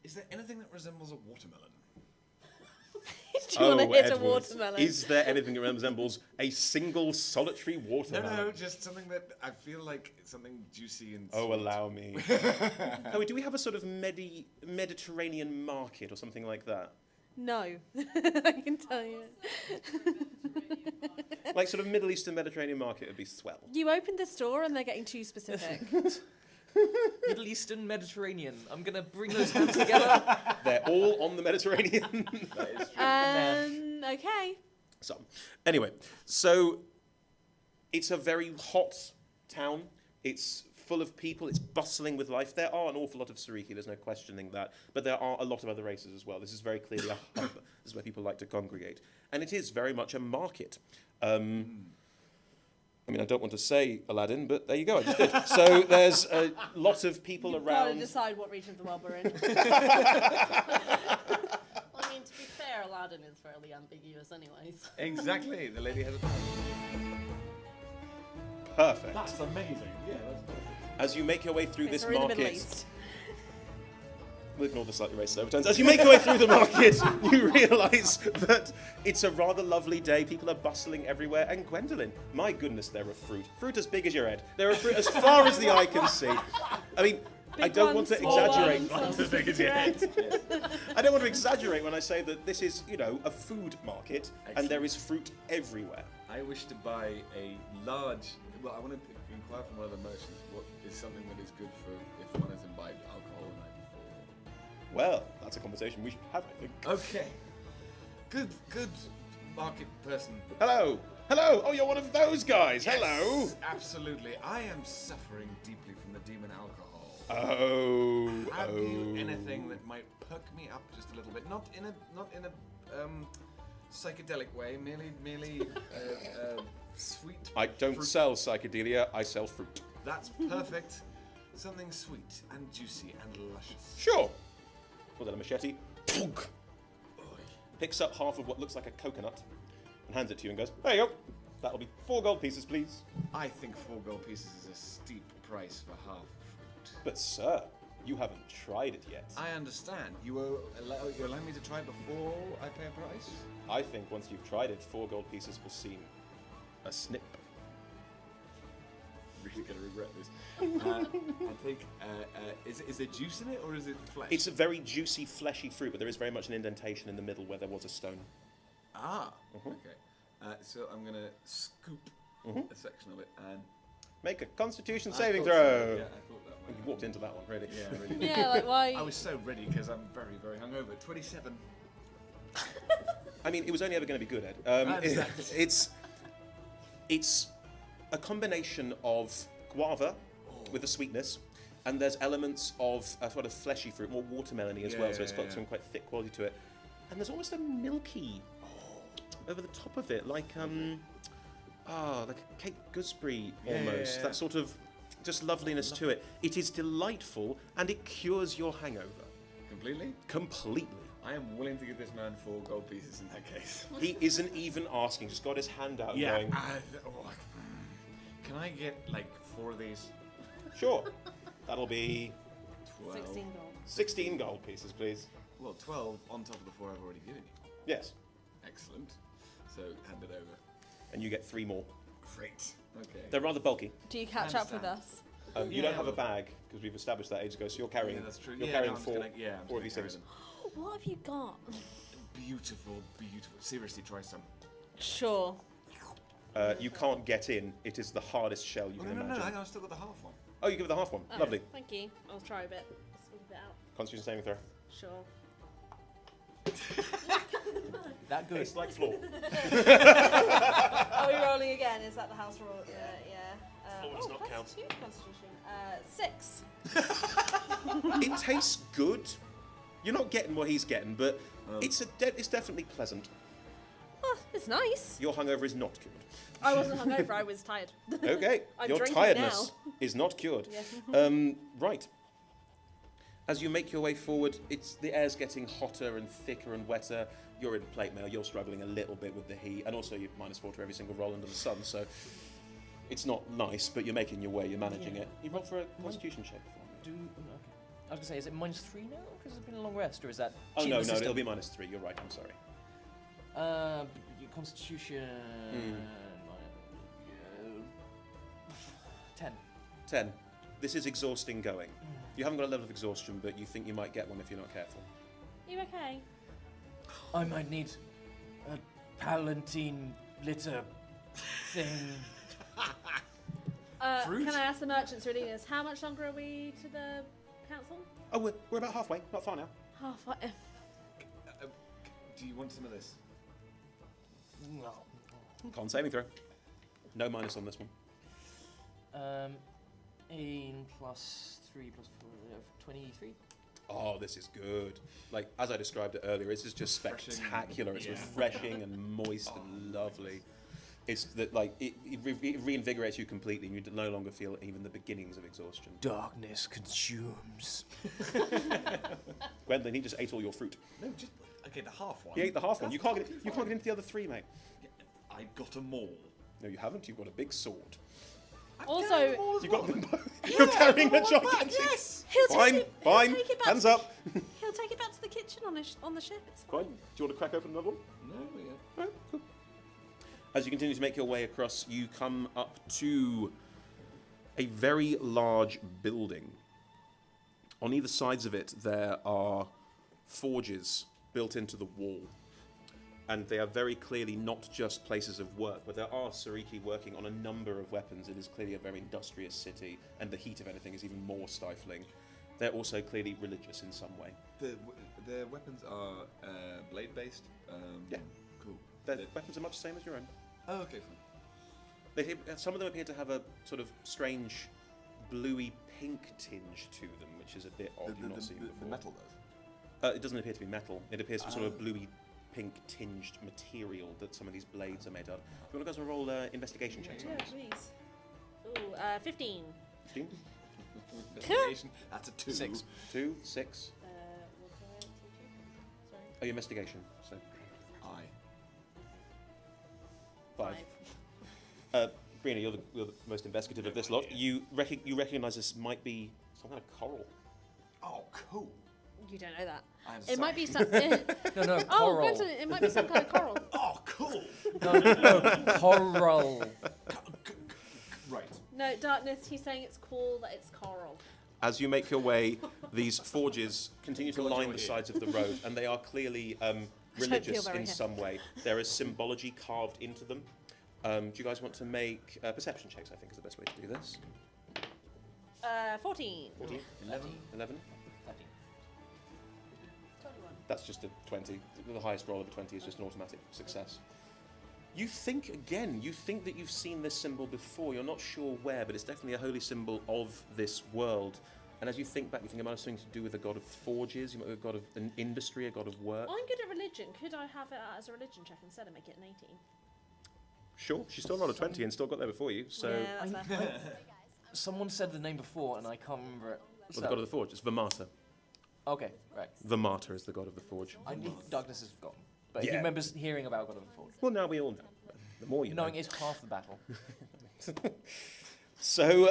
Is there anything that resembles a watermelon? Do you want to hit Edward, a watermelon? Is there anything that resembles a single solitary watermelon? No, just something that I feel like it's something juicy and Oh, sweet. allow me. Chloe, do we have a sort of Mediterranean market or something like that? No, I can tell you. Like sort of Middle Eastern Mediterranean market would be swell. You opened the store and they're getting too specific. Middle Eastern, Mediterranean. I'm gonna bring those hands together. They're all on the Mediterranean. That is true. Okay. Anyway, so it's a very hot town. It's full of people. It's bustling with life. There are an awful lot of Sariki. There's no questioning that. But there are a lot of other races as well. This is very clearly a hub. This is where people like to congregate. And it is very much a market. I mean, I don't want to say Aladdin, but there you go. I just did. So there's a lot of people You've around. got to decide what region of the world we're in. Well, I mean, to be fair, Aladdin is fairly ambiguous anyways. Exactly. The lady has a Perfect. That's amazing. Yeah, that's perfect. As you make your way through this We're in the Middle market, East. we'll ignore the slightly racist overtones. As you make your way through the market, you realise that it's a rather lovely day. People are bustling everywhere. And Gwendolyn, my goodness, there are fruit. Fruit as big as your head. There are fruit as far as the eye can see. I mean, I don't want to exaggerate. As big as your head. I don't want to exaggerate when I say that this is, you know, a food market and there is fruit everywhere. I wish to buy a large. Well, I want to inquire from one of the merchants what is something that is good for if one has imbibed alcohol the night before. Well, that's a conversation we should have, I think. Okay. Good market person. Hello. Hello. Oh, you're one of those guys. Yes, Hello. Absolutely. I am suffering deeply from the demon alcohol. Oh. Have you anything that might perk me up just a little bit? Not in a psychedelic way. Merely sweet. I don't fruit. sell psychedelia. I sell fruit. That's perfect. Something sweet and juicy and luscious. Sure. Pull out a machete. Punk. Picks up half of what looks like a coconut and hands it to you and goes, there you go. That'll be 4 gold pieces, please. I think 4 gold pieces is a steep price for half fruit. But sir, you haven't tried it yet. I understand. You're allowing me to try before I pay a price? I think once you've tried it, 4 gold pieces will seem a snip. Really gonna regret this. I think, is there juice in it or is it flesh? It's a very juicy, fleshy fruit, but there is very much an indentation in the middle where there was a stone. Ah, okay. So I'm gonna scoop a section of it and Make a Constitution I saving thought throw. so. Yeah, I thought that You might walked into that one, really. Yeah, I really did. Yeah, like why? I was so ready because I'm very, very hungover. 27. I mean, it was only ever going to be good, Ed. understand. It's a combination of guava with the sweetness, and there's elements of a sort of fleshy fruit, more watermelony as well, so it's got some quite thick quality to it. And there's almost a milky over the top of it, like like a cake gooseberry almost. Yeah. That sort of just loveliness to it. It is delightful, and it cures your hangover Completely? completely. I am willing to give this man 4 gold pieces in that case. He isn't even asking, just got his hand out and going, Can I get like 4 of these? sure, that'll be 12. 16 gold. 16 gold pieces, please. Well, 12 on top of the 4 I've already given you. Yes, Excellent. So hand it over. and you get 3 more. Great. Okay. They're rather bulky. Do you catch up with Understand. us? You don't have a bag, because we've established that ages ago, so you're carrying, Yeah, that's true. you're Yeah, carrying no, I'm just 4, gonna- yeah, I'm 4 of just these gonna things. What have you got? Beautiful, beautiful. Seriously, try some. Sure. You can't get in. It is the hardest shell you Oh, can no, imagine. I've still got the half one. Oh, you give it the half one. Oh, Lovely. Thank you. I'll try a bit. Scoop a bit out. Constitution saving throw. Sure. That good. It's like floor. Are we rolling again? Is that the house roll? Yeah. Floor does not count. Constitution. 6. It tastes good. You're not getting what he's getting, but it's definitely pleasant. Oh, it's nice. Your hungover is not cured. I wasn't hungover. I was tired. Okay, I'm your drinking tiredness is not cured. Yeah. Right. As you make your way forward, the air's getting hotter and thicker and wetter. You're in plate mail. You're struggling a little bit with the heat, and also you're -4 to every single roll under the sun. So It's not nice, but you're making your way. You're managing Yeah. it. You roll for a Constitution check for me. Okay. I was gonna say, is it -3 now? Because it's been a long rest, or is that? Oh cheating no, the no, system? it'll be -3. You're right. I'm sorry. Your Constitution. 10. 10. This is exhausting going. You haven't got a level of exhaustion, but you think you might get one if you're not careful. You okay? I might need a palatine litter thing. Can I ask the merchants reading this? How much longer are we to the council? Oh, we're about halfway. Not far now. Halfway. Do you want some of this? No. Con saving throw. No minus on this one. 18 plus 3 plus 4, 23. Oh, this is good. Like, as I described it earlier, this is just Refreshing. spectacular. It's Yeah. refreshing and moist and lovely. It's that, like, it reinvigorates you completely, and you no longer feel even the beginnings of exhaustion. Darkness consumes. Gwendolyn, he just ate all your fruit. No, just okay. The half one. He ate the half one. You can't get That's you can't get into the other 3, mate. Yeah, I got them all. No, you haven't. You've got a big sword. Also, You've got them both. You're carrying a gigantic. Yes. he'll Fine, take it. fine. He'll take it back Hands to, up. He'll take it back to the kitchen on the ship. It's Fine. fine. Do you want to crack open another one? No, yeah. Right, cool. As you continue to make your way across, you come up to a very large building. On either sides of it, there are forges built into the wall. And they are very clearly not just places of work, but there are Sariki working on a number of weapons. It is clearly a very industrious city, and the heat of anything is even more stifling. They're also clearly religious in some way. The weapons are blade-based. Yeah. Cool. Their weapons are much the same as your own. Oh, okay, fine. Some of them appear to have a sort of strange bluey pink tinge to them, which is a bit odd. You've not seen before. The metal does. It doesn't appear to be metal. It appears to be sort of bluey pink tinged material that some of these blades are made of. Do you want to guys roll investigation checks on Yeah, this? please. Ooh, 15. 15? Investigation. That's a 2. 6. 2, 6. What did I teach you? Sorry. Oh, your investigation. So I. 5. Brina, you're the most investigative of this lot. You recognise this might be some kind of coral. Oh, cool. You don't know that. I'm It might be sorry. some. No, Oh, coral. Quentin, it might be some kind of coral. Oh, cool. No, coral. Right. No, Darkness. He's saying it's cool that it's coral. As you make your way, these forges continue to God, line you're the here. sides of the road, and they are clearly feel religious very in hip. some way. There is symbology carved into them. Do you guys want to make perception checks? I think is the best way to do this. 14. 14? 11. 11? 13. 21. That's just a 20. The highest roll of a 20 is just an automatic success. You think that you've seen this symbol before. You're not sure where, but it's definitely a holy symbol of this world. And as you think back, you think it might have something to do with a god of forges, you might have a god of an industry, a god of work. I'm good at religion. Could I have it as a religion check instead and make it an 18? Sure, she still rolled a 20 and still got there before you. So, Yeah, that's fair. Someone said the name before, and I can't remember it. well, the god of the forge, it's Vamata. Okay, right. Vamata is the god of the forge. I need Darkness is forgotten. But Yeah. he remembers hearing about God of the Forge. Well, now we all know. The more you know. Knowing is half the battle. So,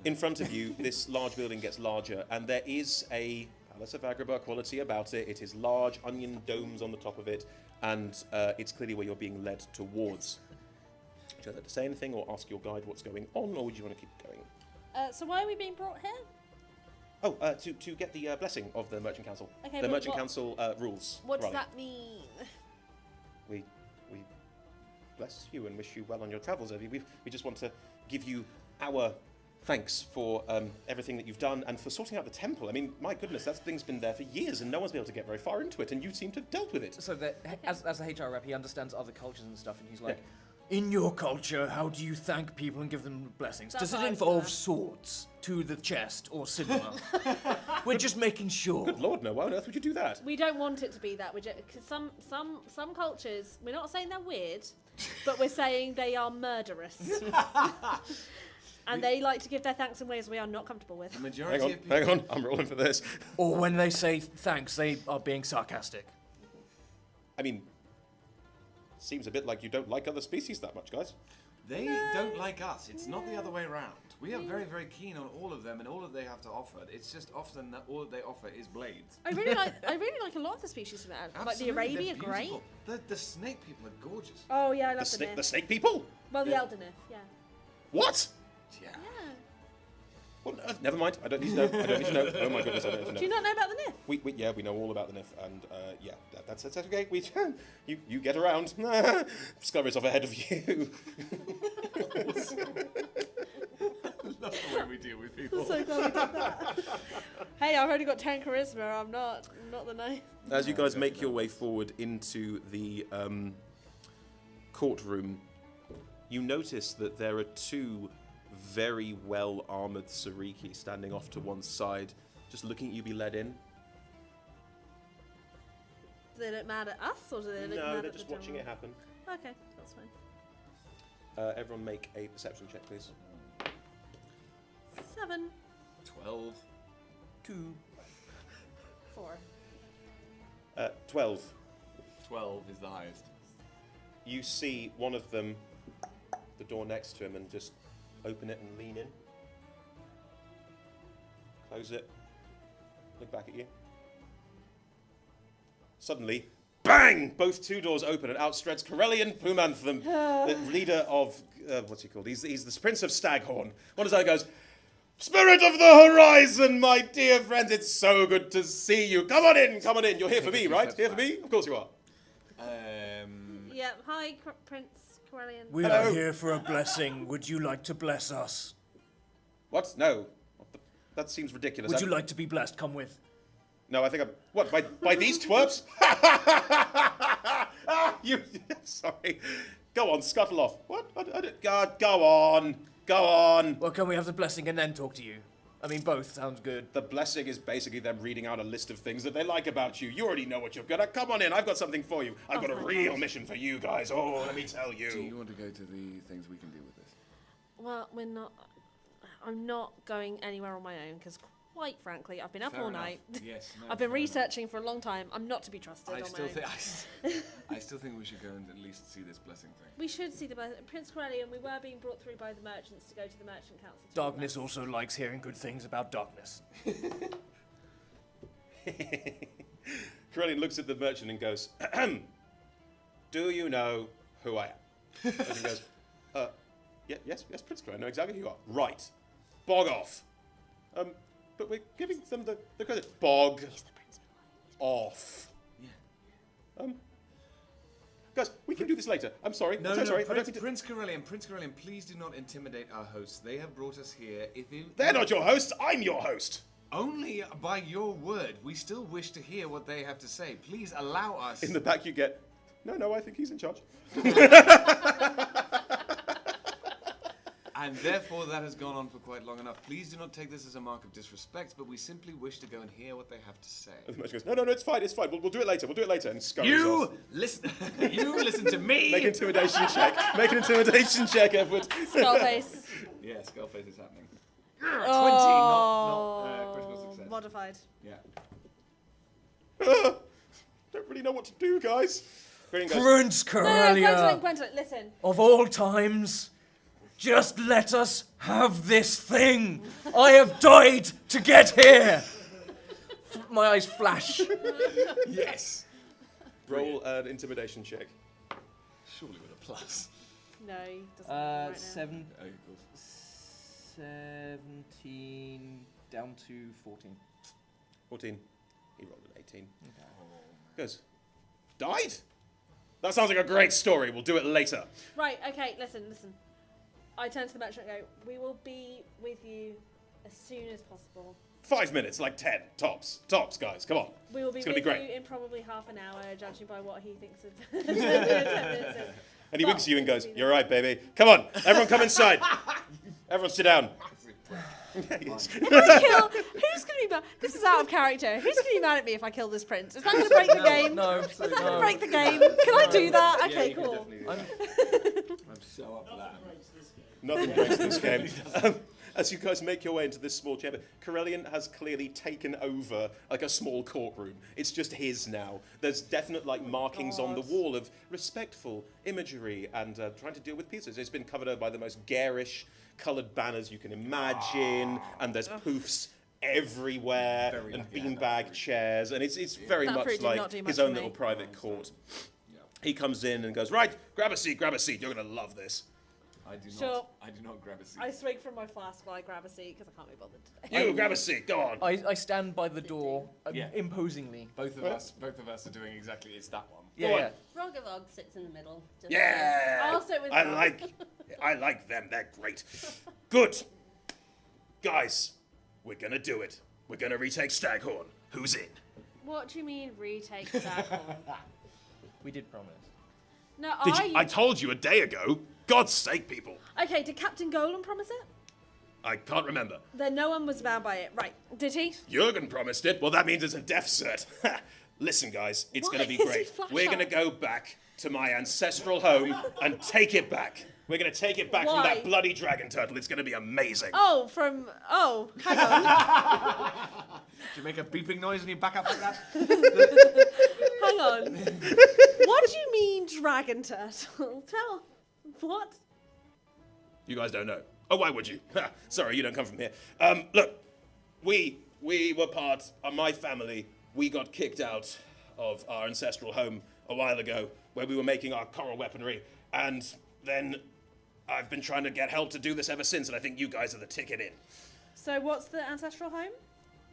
in front of you, this large building gets larger, and there is a Palace of Agrabah quality about it. It is large, onion domes on the top of it, and it's clearly where you're being led towards. Would you like to say anything or ask your guide what's going on, or would you want to keep going? So why are we being brought here? Oh, to get the blessing of the Merchant Council. Okay, The but Merchant what- Council rules. What does Raleigh. that mean? We bless you and wish you well on your travels, Evie. We just want to give you our thanks for everything that you've done and for sorting out the temple. I mean, my goodness, that thing's been there for years and no one's been able to get very far into it, and you seem to have dealt with it. So that as a HR rep, he understands other cultures and stuff, and he's like, in your culture, how do you thank people and give them blessings? That's Does it what I involve said. swords to the chest or similar? We're just making sure. Good Lord, no, why on earth would you do that? We don't want it to be that. Because some cultures, we're not saying they're weird, but we're saying they are murderous. And they like to give their thanks in ways we are not comfortable with. The majority Hang of people. on, I'm rolling for this. Or when they say thanks, they are being sarcastic. I mean, Seems a bit like you don't like other species that much, guys. They don't like us. It's not the other way around. We are very, very keen on all of them and all that they have to offer. It's just often that all that they offer is blades. I really like a lot of the species from there. Like the Arabi are great. The snake people are gorgeous. Oh yeah, I love the The snake people? Well, the Elder Nymph, yeah. What? Yeah. Yeah. What on earth? Never mind. I don't need to know. Oh my goodness, I don't need to know. Do you not know about the Nymph? We know all about the Nymph, and that's okay. You get around. Scurries off ahead of you. I love the way we deal with people. I'm so glad we did that. Hey, I've only got 10 charisma. I'm not the nice. As you guys make your way forward into the courtroom, you notice that there are two very well-armoured Sariki standing off to one side, just looking at you be led in. Do they look mad at us, or do they look mad No, at they're just watching it happen. Okay, that's fine. Everyone make a perception check, please. 7. 12. 2. 4. 12. 12 is the highest. You see one of them, the door next to him, and just open it and lean in. Close it. Look back at you. Suddenly, bang! Both two doors open and out strides Corellian Pumanthum, the leader of, what's he called? He's the Prince of Staghorn. One of his goes, Spirit of the Horizon, my dear friends, it's so good to see you. Come on in. You're here for me, right? Here for me? Of course you are. Yeah, hi, Prince Corellian. We are here for a blessing. Would you like to bless us? What? No. That seems ridiculous. Would you like to be blessed? Come with. No, I think I'm... What, by these twerps? You... Sorry. Go on, scuttle off. What? God, go on. Well, can we have the blessing and then talk to you? I mean, both sounds good. The blessing is basically them reading out a list of things that they like about you. You already know what you're good at. Come on in. I've got something for you. I've got a real mission for you guys. Oh, let me tell you. Do you want to go to the things we can do with this? Well, we're not. I'm not going anywhere on my own because, quite frankly, I've been up Fair all enough. night. Yes. No, I've been fair enough. researching for a long time. I'm not to be trusted on my own. I still think we should go and at least see this blessing thing. We should see the Prince Corellian. We were being brought through by the merchants to go to the merchant council. Darkness also likes hearing good things about darkness. Corellian looks at the merchant and goes, do you know who I am? The merchant goes, yes, Prince Corellian, I know exactly who you are. Right. Bog off. But we're giving them the credit. Bog off. Yeah. Guys, we can do this later. I'm sorry. No, I'm so sorry. Prince Corellian, please do not intimidate our hosts. They have brought us here. They're not your hosts. I'm your host. Only by your word. We still wish to hear what they have to say. Please allow us. In the back you get, no, I think he's in charge. And therefore that has gone on for quite long enough. Please do not take this as a mark of disrespect, but we simply wish to go and hear what they have to say. And the merchant goes, no, it's fine. We'll do it later. And scurries You off. listen. You listen to me. Make an intimidation check. Edward. Skullface. Yeah, Skullface is happening. 20, not critical success. Modified. Yeah. Don't really know what to do, guys. Goes, Prince No, Corellia, Gwendolyn, listen. of all times, just let us have this thing. I have died to get here. My eyes flash. Yes. roll an intimidation check. Surely with a plus. No, he doesn't have it right now. Okay, cool. 17 down to 14. 14. He rolled an 18. Goes, died? That sounds like a great story. We'll do it later. Right, okay, listen. I turn to the merchant and go, we will be with you as soon as possible. 5 minutes, like 10. Tops, guys. Come on. We will be It's with gonna be great. you in probably half an hour, judging by what he thinks of 10 minutes. And he winks at you and goes, you're right, baby. Come on, everyone come inside. Everyone sit down. If I kill, who's going to be mad? This is out of character. Who's going to be mad at me if I kill this prince? Is that going to break the game? No, Is that going to break the game? Can I do that? Okay, you can cool. definitely do that. I'm so up for that. Nothing breaks this game. as you guys make your way into this small chamber, Corellian has clearly taken over like a small courtroom. It's just his now. There's definite like markings on the wall of respectful imagery and trying to deal with pieces. It's been covered over by the most garish coloured banners you can imagine, and there's poofs everywhere and beanbag chairs, and it's very much like his own little private court. He comes in and goes, right, grab a seat, you're going to love this. I do not grab a seat. I swig from my flask while I grab a seat because I can't be bothered today. You grab a seat, go on. I stand by the door imposingly. Both of us are doing exactly, it's that one. Yeah. Rogavog sits in the middle. Just I'll sit with I like them, they're great. Good. Guys, we're going to do it. We're going to retake Staghorn. Who's in? What do you mean retake Staghorn? We did promise. No, I told you a day ago. God's sake, people. Okay, did Captain Golan promise it? I can't remember. Then no one was bound by it. Right, did he? Jurgen promised it. Well, that means it's a death cert. Listen, guys, it's going to be great. We're going to go back to my ancestral home and take it back. We're going to take it back from that bloody dragon turtle. It's going to be amazing. Hang on. Do you make a beeping noise when you back up like that? Hang on. What do you mean dragon turtle? What? You guys don't know. Oh, why would you? Sorry, you don't come from here. Look, we were part of my family. We got kicked out of our ancestral home a while ago where we were making our coral weaponry. And then I've been trying to get help to do this ever since, and I think you guys are the ticket in. So what's the ancestral home?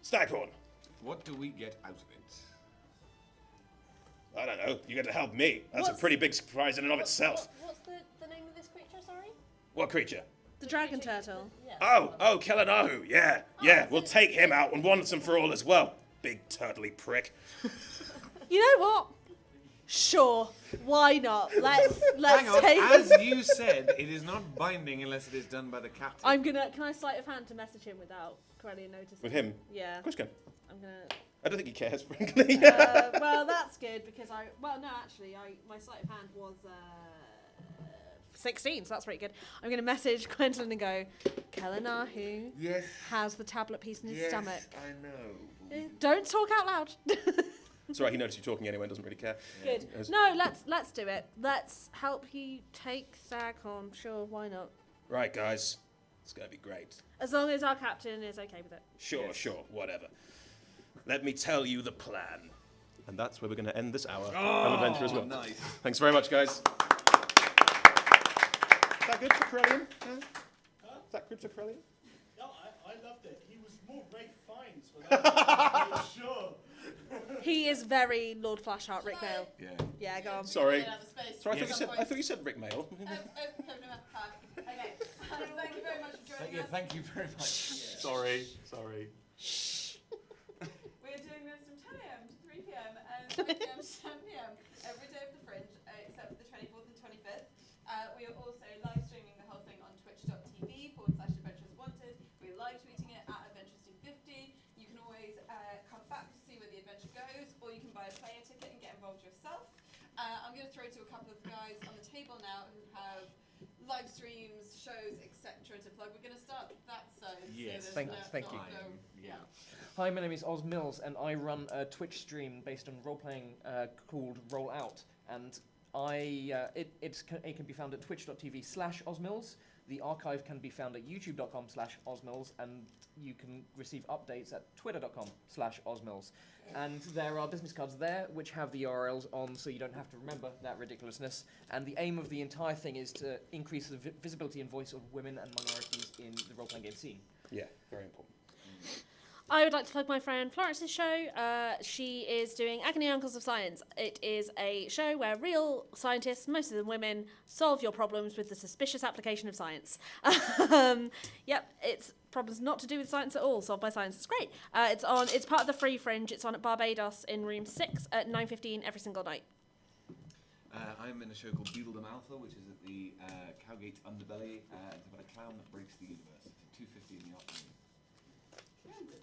Staghorn. What do we get out of it? I don't know. You get to help me. That's a pretty big surprise in and of itself. What's the name of this creature, sorry? What creature? The dragon turtle. Yeah. Oh, Kelanahu. Yeah. We'll take him out and once and for all as well. Big turtly prick. You know what? Sure. Why not? Let's Hang on, take as you said, it is not binding unless it is done by the captain. Can I sleight of hand to message him without Corellian noticing? With him? Yeah. Of course you can. I'm gonna. I don't think he cares, frankly. Well, that's good because my sleight of hand was 16, so that's pretty good. I'm going to message Gwendolyn and go, Kelanahu has the tablet piece in his stomach. I know. Don't talk out loud. It's all right, he noticed you talking anyway and doesn't really care. Good. No, let's do it. Let's help you take Staghorn. Sure, why not? Right, guys. It's going to be great. As long as our captain is okay with it. Sure, whatever. Let me tell you the plan. And that's where we're going to end this hour of adventure as well. Nice. Thanks very much, guys. Is that good for Corellian? Is that good for Corellian? No, I loved it. He was more Ray Fiennes without sure. He is very Lord Flashheart, Rick Mail. Yeah. Go on. Sorry. Space. Sorry, I thought you said Rick Mail. Okay. Thank you very much for joining us. Thank you very much. Sorry. We're doing this from 10 a.m. to 3 p.m. and 3 p.m. to 10 p.m. every day of the Fringe, except for the 24th and 25th. We are also live streaming the whole thing on twitch.tv/adventureswanted. We're live tweeting it at adventuresd50. You can always come back to see where the adventure goes, or you can buy a player ticket and get involved yourself. I'm going to throw to a couple of guys on the table now who have live streams, shows, etc. to plug. We're going to start that side. Yes, so thank you. Hi, my name is Oz Mills, and I run a Twitch stream based on role-playing called Roll Out, and it can be found at twitch.tv/OzMills. The archive can be found at youtube.com/OzMills, and you can receive updates at twitter.com/OzMills. And there are business cards there which have the URLs on, so you don't have to remember that ridiculousness. And the aim of the entire thing is to increase the visibility and voice of women and minorities in the role-playing game scene. Yeah, very important. I would like to plug my friend Florence's show. She is doing Agony Uncles of Science. It is a show where real scientists, most of them women, solve your problems with the suspicious application of science. It's problems not to do with science at all, solved by science. It's great. It's part of the Free Fringe. It's on at Barbados in room 6 at 9:15 every single night. I'm in a show called Beadledom Alpha, which is at the Cowgate Underbelly. It's about a clown that breaks the universe. It's at 2:50 in the afternoon.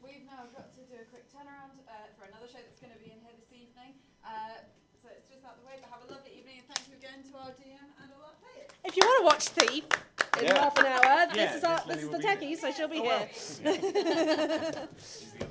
We've now got to do a quick turnaround for another show that's going to be in here this evening. So it's just out the way, but have a lovely evening and thank you again to our DM and all our players. If you want to watch Thief, in Yeah. half an hour. Yeah, This is this the lady will be techie, so she'll be Oh, well. here. He's the